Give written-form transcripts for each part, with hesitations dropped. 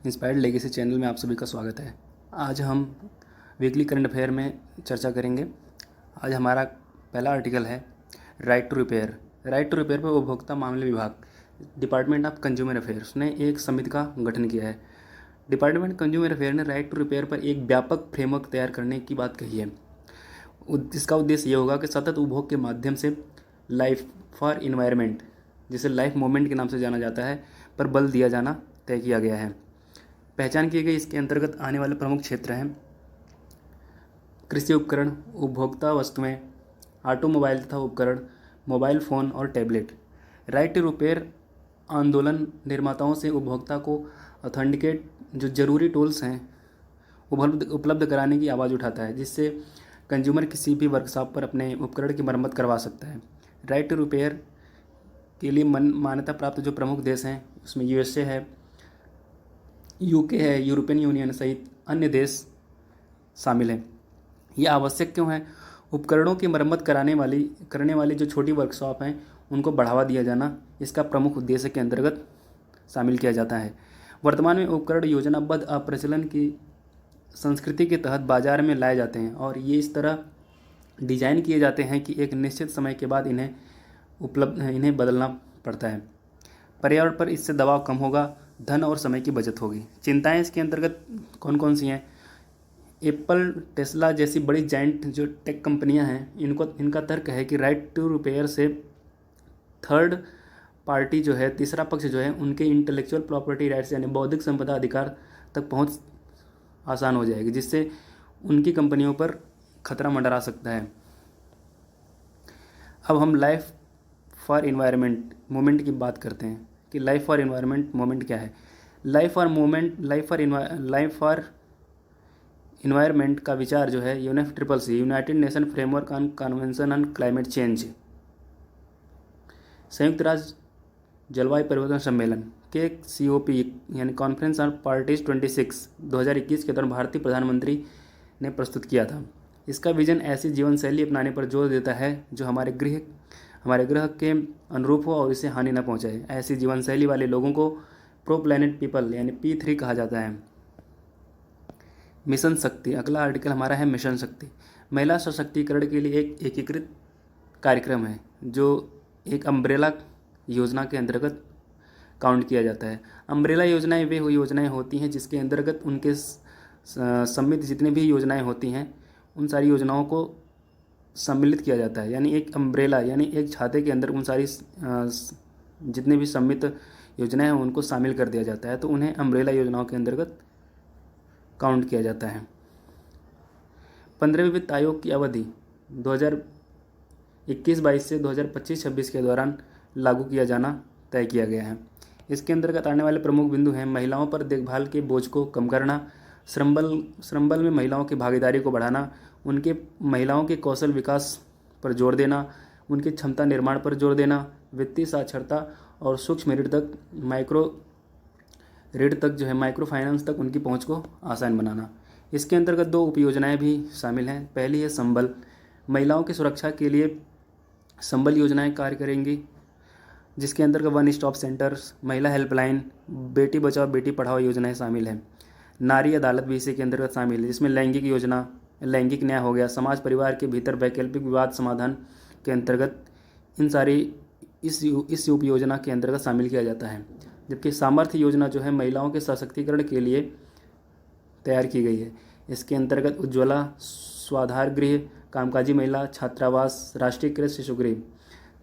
Inspired legacy channel में आप सभी का स्वागत है। आज हम वीकली करंट अफेयर में चर्चा करेंगे। आज हमारा पहला आर्टिकल है right to repair. Right to repair पर उपभोक्ता मामले विभाग डिपार्टमेंट ऑफ कंज्यूमर अफेयर्स ने एक समिति का गठन किया है। डिपार्टमेंट कंज्यूमर अफेयर ने राइट टू रिपेयर पर एक व्यापक फ्रेमवर्क तैयार करने की बात कही है। इसका उद्देश्य ये होगा कि सतत उपभोग के माध्यम से लाइफ फॉर इन्वायरमेंट, जिसे लाइफ मूवमेंट के नाम से जाना जाता है, पर बल दिया जाना तय किया गया है। पहचान की गई इसके अंतर्गत आने वाले प्रमुख क्षेत्र हैं कृषि उपकरण, उपभोक्ता वस्तुएं, ऑटोमोबाइल तथा उपकरण, मोबाइल फ़ोन और टैबलेट। राइट टू रिपेयर आंदोलन निर्माताओं से उपभोक्ता को ऑथेंटिकेट जो जरूरी टूल्स हैं उपलब्ध कराने की आवाज़ उठाता है, जिससे कंज्यूमर किसी भी वर्कशॉप पर अपने उपकरण की मरम्मत करवा सकता है। राइट टू रिपेयर के लिए मान्यता प्राप्त जो प्रमुख देश हैं उसमें यूएसए है, यूके है, यूरोपियन यूनियन सहित अन्य देश शामिल हैं। ये आवश्यक क्यों है? उपकरणों की मरम्मत करने वाली जो छोटी वर्कशॉप हैं उनको बढ़ावा दिया जाना इसका प्रमुख उद्देश्य के अंतर्गत शामिल किया जाता है। वर्तमान में उपकरण योजनाबद्ध अप्रचलन की संस्कृति के तहत बाजार में लाए जाते हैं और ये इस तरह डिजाइन किए जाते हैं कि एक निश्चित समय के बाद इन्हें बदलना पड़ता है। पर्यावरण पर इससे दबाव कम होगा, धन और समय की बचत होगी। चिंताएं इसके अंतर्गत कौन कौन सी हैं? एप्पल, टेस्ला जैसी बड़ी जाइंट जो टेक कंपनियां हैं इनका तर्क है कि राइट टू रिपेयर से थर्ड पार्टी जो है, तीसरा पक्ष जो है, उनके इंटेलेक्चुअल प्रॉपर्टी राइट्स यानी बौद्धिक संपदा अधिकार तक पहुंच आसान हो जाएगी, जिससे उनकी कंपनियों पर खतरा मंडरा सकता है। अब हम लाइफ फॉर इन्वायरमेंट मूवमेंट की बात करते हैं कि लाइफ फॉर इन्वायरमेंट मूवमेंट क्या है। लाइफ फॉर इन्वायरमेंट का विचार जो है UNFCCC United nation framework on convention on climate change, संयुक्त राष्ट्र जलवायु परिवर्तन सम्मेलन के COP यानी कॉन्फ्रेंस ऑन पार्टीज 26 2021 के दौरान भारतीय प्रधानमंत्री ने प्रस्तुत किया था। इसका विजन ऐसी जीवन शैली अपनाने पर जोर देता है जो हमारे ग्रह के अनुरूप हो और इसे हानि न पहुंचाए। ऐसी जीवन शैली वाले लोगों को प्रो प्लैनेट पीपल यानी P3 कहा जाता है। मिशन शक्ति, अगला आर्टिकल हमारा है मिशन शक्ति। महिला सशक्तिकरण के लिए एक एकीकृत कार्यक्रम है जो एक अम्ब्रेला योजना के अंतर्गत काउंट किया जाता है। अम्ब्रेला योजनाएं वे योजनाएं होती हैं जिसके अंतर्गत उनके सम्मिलित जितनी भी योजनाएं होती हैं उन सारी योजनाओं को सम्मिलित किया जाता है। यानी एक अम्ब्रेला यानी एक छाते के अंदर उन सारी जितने भी सम्मिलित योजनाएं हैं उनको शामिल कर दिया जाता है, तो उन्हें अम्ब्रेला योजनाओं के अंतर्गत काउंट किया जाता है। 15वें वित्त आयोग की अवधि 2021-22 से 2025-26 के दौरान लागू किया जाना तय किया गया है। इसके अंतर्गत आने वाले प्रमुख बिंदु हैं महिलाओं पर देखभाल के बोझ को कम करना, श्रम बल में महिलाओं की भागीदारी को बढ़ाना, महिलाओं के कौशल विकास पर जोर देना, उनकी क्षमता निर्माण पर जोर देना, वित्तीय साक्षरता और सूक्ष्म ऋण तक जो है माइक्रो फाइनेंस तक उनकी पहुंच को आसान बनाना। इसके अंतर्गत 2 उपयोजनाएं भी शामिल हैं। पहली है संबल, महिलाओं की सुरक्षा के लिए संबल योजनाएं कार्य करेंगी, जिसके अंतर्गत वन स्टॉप सेंटर्स, महिला हेल्पलाइन, बेटी बचाओ बेटी पढ़ाओ योजनाएं शामिल हैं। नारी अदालत भी इसी के अंतर्गत शामिल है, जिसमें लैंगिक न्याय हो गया, समाज परिवार के भीतर वैकल्पिक विवाद समाधान के अंतर्गत इन सारी इस उपयोजना के अंतर्गत शामिल किया जाता है। जबकि सामर्थ्य योजना जो है महिलाओं के सशक्तिकरण के लिए तैयार की गई है। इसके अंतर्गत उज्ज्वला स्वाधार गृह, कामकाजी महिला छात्रावास, राष्ट्रीयकृत शिशु गृह।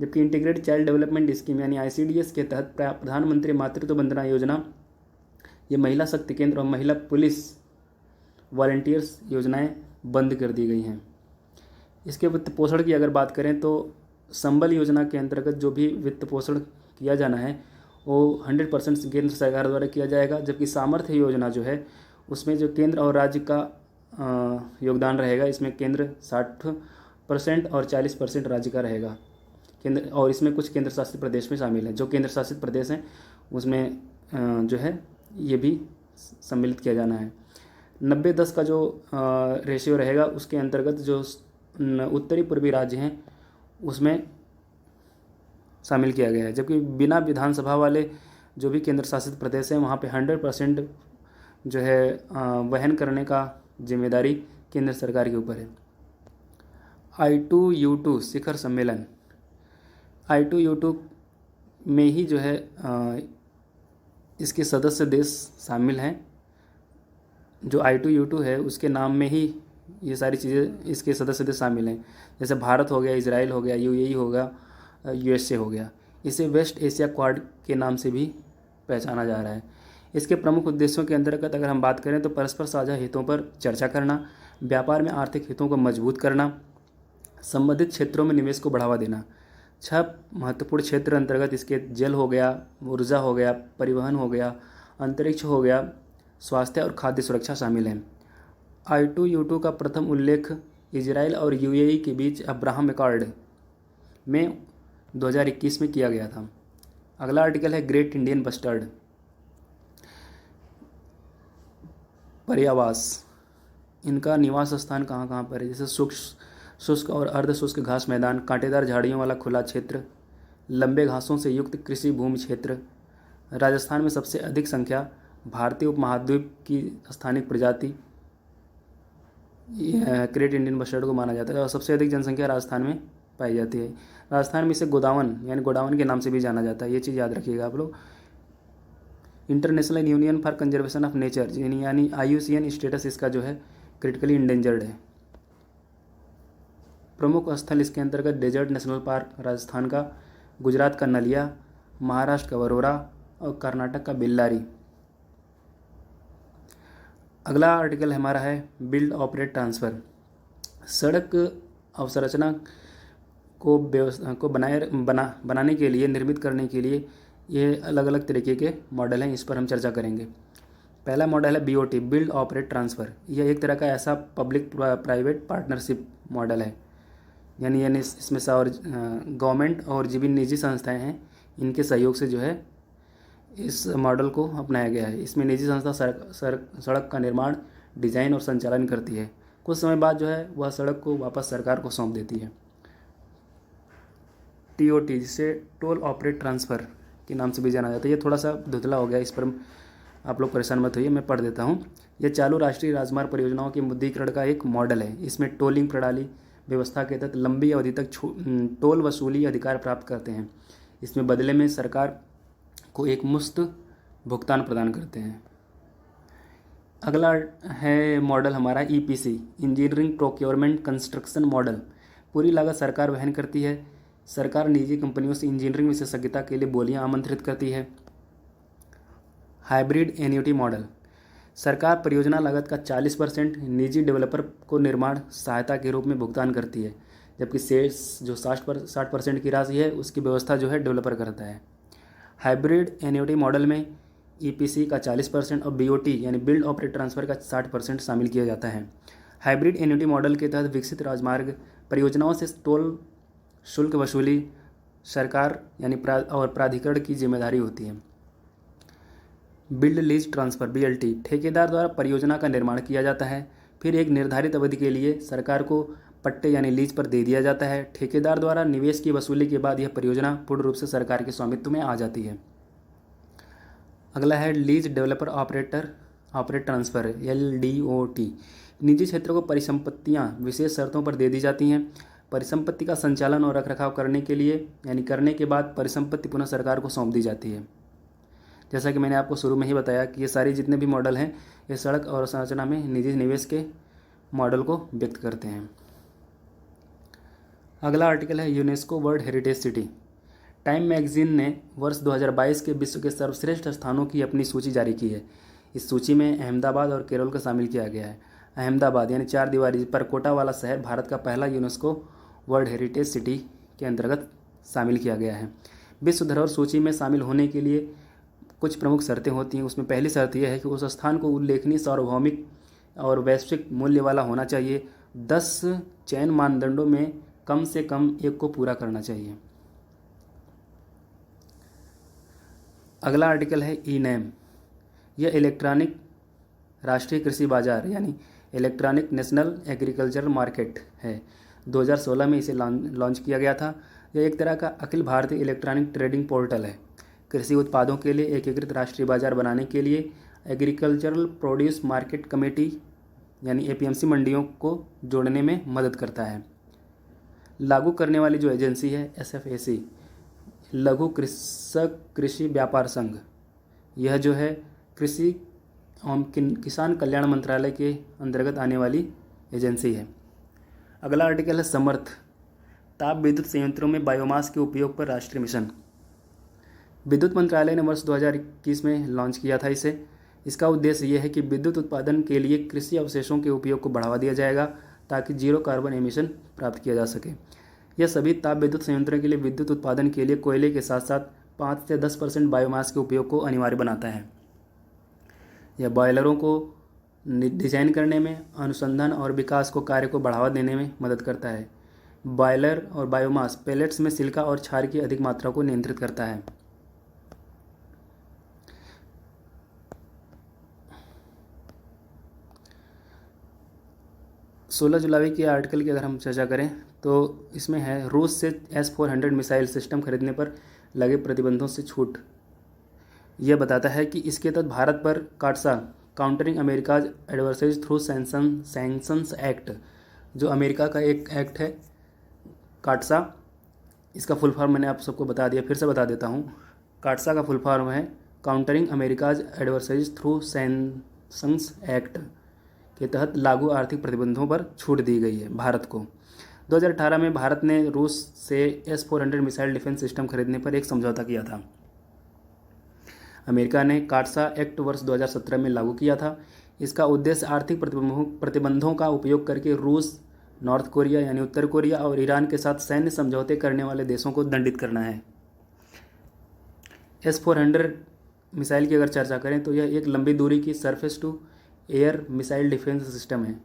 जबकि इंटीग्रेटेड चाइल्ड डेवलपमेंट स्कीम यानी ICDS के तहत प्रधानमंत्री मातृत्व वंदना योजना, ये महिला शक्ति केंद्र और महिला पुलिस वॉलंटियर्स योजनाएं बंद कर दी गई हैं। इसके वित्त पोषण की अगर बात करें तो संबल योजना के अंतर्गत जो भी वित्त पोषण किया जाना है वो 100% केंद्र सरकार द्वारा किया जाएगा। जबकि सामर्थ्य योजना जो है उसमें जो केंद्र और राज्य का योगदान रहेगा, इसमें केंद्र 60% और 40% राज्य का रहेगा। और इसमें कुछ केंद्र शासित प्रदेश में शामिल है। जो केंद्र शासित प्रदेश हैं उसमें जो है ये भी सम्मिलित किया जाना है। 90-10 का जो रेशियो रहेगा उसके अंतर्गत जो उत्तरी पूर्वी राज्य हैं उसमें शामिल किया गया है। जबकि बिना विधानसभा वाले जो भी केंद्र शासित प्रदेश हैं वहाँ पे 100% जो है वहन करने का जिम्मेदारी केंद्र सरकार के ऊपर है। I2U2 शिखर सम्मेलन, I2U2 में ही जो है इसके सदस्य देश शामिल हैं। जो I2U2 है उसके नाम में ही ये सारी चीज़ें इसके सदस्य देश शामिल हैं, जैसे भारत हो गया, इजराइल हो गया, UAE होगा, USA हो गया। इसे वेस्ट एशिया क्वाड के नाम से भी पहचाना जा रहा है। इसके प्रमुख उद्देश्यों के अंतर्गत अगर हम बात करें तो परस्पर साझा हितों पर चर्चा करना, व्यापार में आर्थिक हितों को मजबूत करना, संबंधित क्षेत्रों में निवेश को बढ़ावा देना। 6 महत्वपूर्ण क्षेत्र अंतर्गत इसके जल हो गया, ऊर्जा हो गया, परिवहन हो गया, अंतरिक्ष हो गया, स्वास्थ्य और खाद्य सुरक्षा शामिल हैं। I2U2 का प्रथम उल्लेख इजराइल और UAE के बीच अब्राहम एकॉर्ड में 2021 में किया गया था। अगला आर्टिकल है ग्रेट इंडियन बस्टर्ड, पर्यावास। इनका निवास स्थान कहाँ कहाँ पर है, जैसे शुष्क और अर्ध शुष्क घास मैदान, कांटेदार झाड़ियों वाला खुला क्षेत्र, लंबे घासों से युक्त कृषि भूमि क्षेत्र। राजस्थान में सबसे अधिक संख्या भारतीय उपमहाद्वीप की स्थानिक प्रजाति ग्रेट इंडियन बस्टर्ड को माना जाता है और सबसे अधिक जनसंख्या राजस्थान में पाई जाती है। राजस्थान में इसे गोदावन यानी गोडावन के नाम से भी जाना जाता है, ये चीज़ याद रखिएगा आप लोग। International union for conservation of nature यानी IUCN स्टेटस इसका जो है क्रिटिकली इंडेंजर्ड है। प्रमुख स्थल इसके अंतर्गत डेजर्ट नेशनल पार्क राजस्थान का, गुजरात का नलिया, महाराष्ट्र का वरोरा और कर्नाटक का बेल्लारी। अगला आर्टिकल हमारा है बिल्ड ऑपरेट ट्रांसफ़र। सड़क अवसंरचना को बनाने के लिए, निर्मित करने के लिए ये अलग अलग तरीके के मॉडल हैं, इस पर हम चर्चा करेंगे। पहला मॉडल है BOT, बिल्ड ऑपरेट ट्रांसफ़र। यह एक तरह का ऐसा पब्लिक प्राइवेट पार्टनरशिप मॉडल है, यानी इसमें से और गवर्नमेंट और जो भी निजी संस्थाएं हैं इनके सहयोग से जो है इस मॉडल को अपनाया गया है। इसमें निजी संस्था सड़क का निर्माण, डिज़ाइन और संचालन करती है। कुछ समय बाद जो है वह सड़क को वापस सरकार को सौंप देती है। TOT, जिसे टोल ऑपरेट ट्रांसफ़र के नाम से भी जाना जाता है, ये थोड़ा सा धुंधला हो गया, इस पर आप लोग परेशान मत होइए, मैं पढ़ देता हूँ। यह चालू राष्ट्रीय राजमार्ग परियोजनाओं के मुद्रीकरण का एक मॉडल है। इसमें टोलिंग प्रणाली व्यवस्था के तहत लंबी अवधि तक टोल वसूली अधिकार प्राप्त करते हैं। इसमें बदले में सरकार को एक मुफ्त भुगतान प्रदान करते हैं। अगला है मॉडल हमारा EPC, engineering procurement construction model. पूरी लागत सरकार वहन करती है। सरकार निजी कंपनियों से इंजीनियरिंग विशेषज्ञता के लिए बोलियां आमंत्रित करती है। हाइब्रिड एन्युटी मॉडल, सरकार परियोजना लागत का 40% निजी डेवलपर को निर्माण सहायता के रूप में भुगतान करती है, जबकि शेष जो 60% की राशि है उसकी व्यवस्था जो है डेवलपर करता है। हाइब्रिड एन्युटी मॉडल में EPC का 40% और BOT यानी बिल्ड ऑपरेट ट्रांसफ़र का 60% शामिल किया जाता है। हाइब्रिड एन्युटी मॉडल के तहत विकसित राजमार्ग परियोजनाओं से टोल शुल्क वसूली सरकार यानी प्राधिकरण की जिम्मेदारी होती है। बिल्ड लीज ट्रांसफ़र BLT, ठेकेदार द्वारा परियोजना का निर्माण किया जाता है, फिर एक निर्धारित अवधि के लिए सरकार को पट्टे यानी लीज पर दे दिया जाता है। ठेकेदार द्वारा निवेश की वसूली के बाद यह परियोजना पूर्ण रूप से सरकार के स्वामित्व में आ जाती है। अगला है lease developer operate transfer LDOT। निजी क्षेत्रों को परिसंपत्तियां विशेष शर्तों पर दे दी जाती हैं। परिसंपत्ति का संचालन और रखरखाव करने के बाद परिसंपत्ति पुनः सरकार को सौंप दी जाती है। जैसा कि मैंने आपको शुरू में ही बताया कि ये सारी जितने भी मॉडल हैं ये सड़क और संरचना में निजी निवेश के मॉडल को व्यक्त करते हैं। अगला आर्टिकल है UNESCO world heritage city. Time magazine ने वर्ष 2022 के विश्व के सर्वश्रेष्ठ स्थानों की अपनी सूची जारी की है। इस सूची में अहमदाबाद और केरल को शामिल किया गया है। अहमदाबाद यानी 4 दीवारी पर कोटा वाला शहर भारत का पहला यूनेस्को वर्ल्ड हेरिटेज सिटी के अंतर्गत शामिल किया गया है। विश्व धरोहर सूची में शामिल होने के लिए कुछ प्रमुख शर्तें होती हैं। उसमें पहली शर्त यह है कि उस स्थान को उल्लेखनीय सार्वभौमिक और वैश्विक मूल्य वाला होना चाहिए। 10 चयन मानदंडों में कम से कम एक को पूरा करना चाहिए। अगला आर्टिकल है E-NAM। यह इलेक्ट्रॉनिक राष्ट्रीय कृषि बाजार यानी इलेक्ट्रॉनिक नेशनल एग्रीकल्चरल मार्केट है। 2016 में इसे लॉन्च किया गया था। यह एक तरह का Akhil Bharatiya electronic trading portal है। कृषि उत्पादों के लिए एकीकृत राष्ट्रीय बाजार बनाने के लिए एग्रीकल्चरल प्रोड्यूस मार्केट कमेटी यानी एपीएमसी मंडियों को जोड़ने में मदद करता है। लागू करने वाली जो एजेंसी है एसएफएसी, लघु कृषक कृषि व्यापार संघ, यह जो है कृषि एवं किसान कल्याण मंत्रालय के अंतर्गत आने वाली एजेंसी है। अगला आर्टिकल है समर्थ, ताप विद्युत संयंत्रों में बायोमास के उपयोग पर राष्ट्रीय मिशन। विद्युत मंत्रालय ने वर्ष 2021 में लॉन्च किया था इसे। इसका उद्देश्य यह है कि विद्युत उत्पादन के लिए कृषि अवशेषों के उपयोग को बढ़ावा दिया जाएगा ताकि जीरो कार्बन एमिशन प्राप्त किया जा सके। यह सभी ताप विद्युत संयंत्रों के लिए विद्युत उत्पादन के लिए कोयले के साथ साथ 5 से 10% बायोमास के उपयोग को अनिवार्य बनाता है। यह बॉयलरों को डिजाइन करने में, अनुसंधान और विकास को कार्य को बढ़ावा देने में मदद करता है। बॉयलर और बायोमास पेलेट्स में सिलिका और क्षार की अधिक मात्रा को नियंत्रित करता है। सोलह जुलाई के आर्टिकल की अगर हम चर्चा करें तो इसमें है रूस से S-400 मिसाइल सिस्टम खरीदने पर लगे प्रतिबंधों से छूट। यह बताता है कि इसके तहत भारत पर CAATSA countering America's adversaries through sanctions act, जो अमेरिका का एक एक्ट है काटसा, इसका फुल फॉर्म मैंने आप सबको बता दिया, फिर से बता देता हूँ। काटसा का फुल फॉर्म है countering America's adversaries through sanctions act के तहत लागू आर्थिक प्रतिबंधों पर छूट दी गई है भारत को। 2018 में भारत ने रूस से S-400 मिसाइल डिफेंस सिस्टम खरीदने पर एक समझौता किया था। अमेरिका ने काटसा एक्ट वर्ष 2017 में लागू किया था। इसका उद्देश्य आर्थिक प्रतिबंधों का उपयोग करके रूस, नॉर्थ कोरिया यानी उत्तर कोरिया और ईरान के साथ सैन्य समझौते करने वाले देशों को दंडित करना है। S-400 मिसाइल की अगर चर्चा करें तो यह एक लंबी दूरी की surface to air missile defence system है।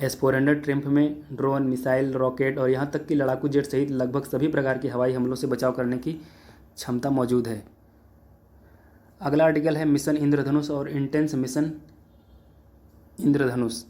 S-400 ट्रिम्फ में ड्रोन, मिसाइल, रॉकेट और यहाँ तक कि लड़ाकू जेट सहित लगभग सभी प्रकार के हवाई हमलों से बचाव करने की क्षमता मौजूद है। अगला आर्टिकल है मिशन इंद्रधनुष और इंटेंस मिशन इंद्रधनुष।